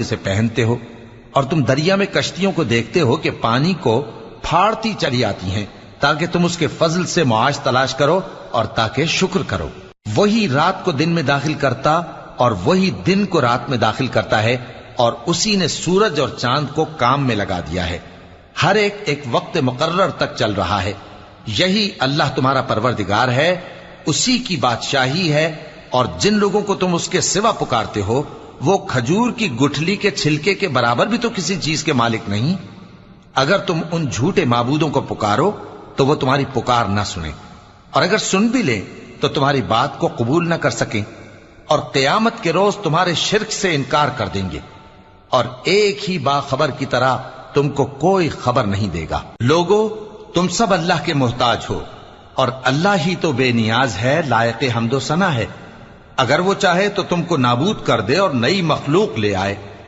جسے پہنتے ہو، اور تم دریا میں کشتیوں کو دیکھتے ہو کہ پانی کو پھاڑتی چلی آتی ہیں تاکہ تم اس کے فضل سے معاش تلاش کرو اور تاکہ شکر کرو۔ وہی رات کو دن میں داخل کرتا اور وہی دن کو رات میں داخل کرتا ہے، اور اسی نے سورج اور چاند کو کام میں لگا دیا ہے، ہر ایک وقت مقرر تک چل رہا ہے۔ یہی اللہ تمہارا پروردگار ہے، اسی کی بادشاہی ہے، اور جن لوگوں کو تم اس کے سوا پکارتے ہو وہ کھجور کی گٹھلی کے چھلکے کے برابر بھی تو کسی چیز کے مالک نہیں۔ اگر تم ان جھوٹے معبودوں کو پکارو تو وہ تمہاری پکار نہ سنیں، اور اگر سن بھی لیں تو تمہاری بات کو قبول نہ کر سکیں، اور قیامت کے روز تمہارے شرک سے انکار کر دیں گے، اور ایک ہی باخبر کی طرح تم کو کوئی خبر نہیں دے گا۔ لوگو، تم سب اللہ کے محتاج ہو، اور اللہ ہی تو بے نیاز ہے، لائق حمد و ثنا ہے۔ اگر وہ چاہے تو تم کو نابود کر دے اور نئی مخلوق لے آئے،